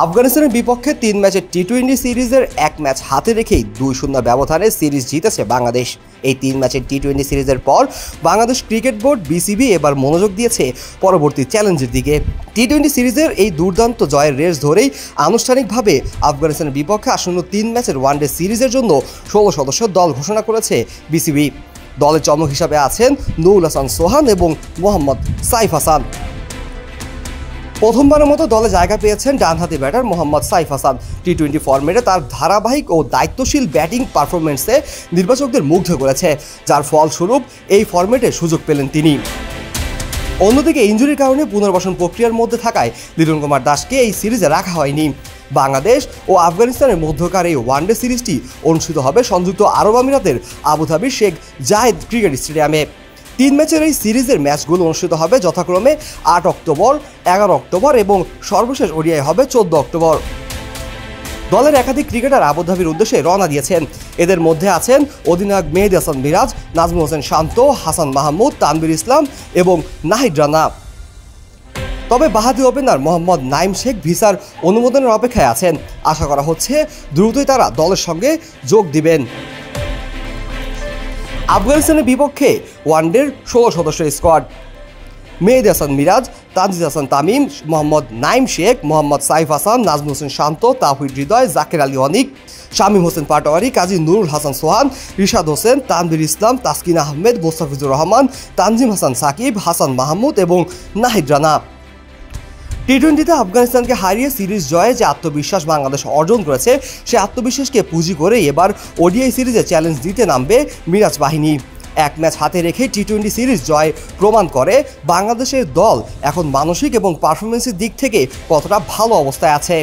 আফগানিস্তানের বিপক্ষে ৩ ম্যাচের টি-20 সিরিজের ১ ম্যাচ হাতে রেখেই ২-০ ব্যবধানে সিরিজ জিতেছে বাংলাদেশ। এই ৩ ম্যাচের টি-20 সিরিজের পর বাংলাদেশ ক্রিকেট বোর্ড বিসিবি এবার মনোযোগ দিয়েছে পরবর্তী চ্যালেঞ্জের দিকে। টি-20 সিরিজের এই দুর্দান্ত জয়ের রেস ধরেই আনুষ্ঠানিকভাবে আফগানিস্তানের বিপক্ষে আসন্ন ৩ ম্যাচের ওয়ানডে সিরিজের জন্য ১৬ সদস্যের দল ঘোষণা করেছে বিসিবি। দলের চমক হিসাবে আছেন নুরুল হাসান সোহান এবং মোহাম্মদ সাইফ হাসান। প্রথমবারের মতো দলে জায়গা পেয়েছেন ডানহাতি ব্যাটার মোহাম্মদ সাইফ হাসান। টি-20 ফরম্যাটে তার ধারাবাহিক ও দায়িত্বশীল ব্যাটিং পারফরমেন্সে নির্বাচকদের মুগ্ধ করেছে, যার ফলস্বরূপ এই ফরম্যাটে সুযোগ পেলেন তিনি। অন্যদিকে ইনজুরির কারণে পুনর্বাসন প্রক্রিয়ার মধ্যে থাকায় লিটন কুমার দাসকে এই সিরিজে রাখা হয়নি। বাংলাদেশ ও আফগানিস্তানের মধ্যকার এই ওয়ানডে সিরিজটি অনুষ্ঠিত হবে সংযুক্ত আরব আমিরাতের আবুধাবির শেখ জায়েদ ক্রিকেট স্টেডিয়ামে। ৩ ম্যাচের এই সিরিজের ম্যাচগুলো অনুষ্ঠিত হবে যথাক্রমে ৮ অক্টোবর, ১১ অক্টোবর এবং সর্বশেষ ওডিআই হবে ১৪ অক্টোবর। দলের একাধিক ক্রিকেটার আবুধাবির উদ্দেশ্যে রওনা দিয়েছেন। এদের মধ্যে আছেন অধিনায়ক মেহেদী হাসান মিরাজ, নাজমুল হোসেন শান্ত, হাসান মাহমুদ, তানভীর ইসলাম এবং নাহিদ রানা। তবে বাহাদি ওপেনার মোহাম্মদ নাইম শেখ ভিসার অনুমোদনের অপেক্ষায় আছেন। আশা করা হচ্ছে দ্রুতই তারা দলের সঙ্গে যোগ দিবেন। আফগানিস্তানের বিপক্ষে ওয়ানডের ১৬ সদস্যের স্কোয়াড: মেহেদী হাসান মিরাজ, তানজিদ হাসান তামিম, মোহাম্মদ নাইম শেখ, মোহাম্মদ সাইফ হাসান, নাজমুল হোসেন শান্ত, তাওহিদ হৃদয়, জাকির আলী অনিক, শামীম হোসেন পাটোয়ারি, কাজী নুরুল হাসান সোহান, রিশাদ হোসেন, তানভীর ইসলাম, তাসকিন আহমেদ, মোস্তাফিজুর রহমান, তানজিম হাসান সাকিব, হাসান মাহমুদ এবং নাহিদ রানা। টি-20তে আফগানিস্তানকে হারিয়ে সিরিজ জয়ে যে আত্মবিশ্বাস বাংলাদেশ অর্জন করেছে, সে আত্মবিশ্বাসকে পুঁজি করে এবার ওডিআই সিরিজে চ্যালেঞ্জ দিতে নামবে মিরাজ বাহিনী। ১ ম্যাচ হাতে রেখে টি-20 সিরিজ জয় প্রমাণ করে বাংলাদেশের দল এখন মানসিক এবং পারফরমেন্সের দিক থেকে কতটা ভালো অবস্থায় আছে।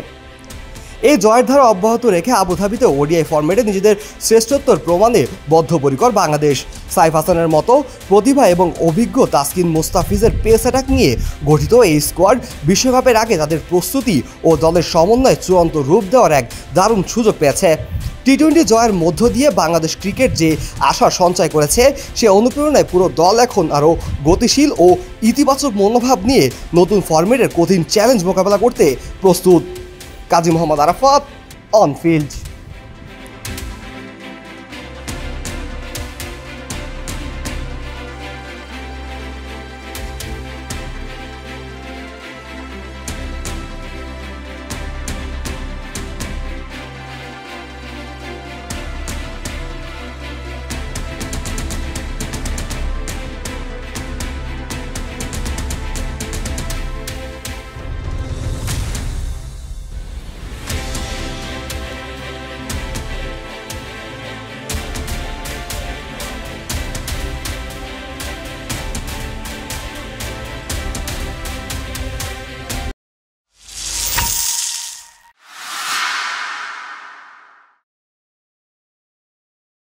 এই জয়ের ধারা অব্যাহত রেখে আবুধাবিতে ওডিআই ফরম্যাটে নিজেদের শ্রেষ্ঠত্বর প্রমাণে বদ্ধপরিকর বাংলাদেশ। সাইফ হাসানের মতো প্রতিভা এবং অভিজ্ঞ তাসকিন মোস্তাফিজের পেস অ্যাটাক নিয়ে গঠিত এই স্কোয়াড বিশ্বকাপের আগে তাদের প্রস্তুতি ও দলের সমন্বয়ে চূড়ান্ত রূপ দেওয়ার এক দারুণ সুযোগ পেয়েছে। টি-20 জয়ের মধ্য দিয়ে বাংলাদেশ ক্রিকেট যে আশার সঞ্চয় করেছে, সে অনুপ্রেরণায় পুরো দল এখন আরও গতিশীল ও ইতিবাচক মনোভাব নিয়ে নতুন ফরম্যাটের কঠিন চ্যালেঞ্জ মোকাবেলা করতে প্রস্তুত। Kazi Mohammad Arafat, on field.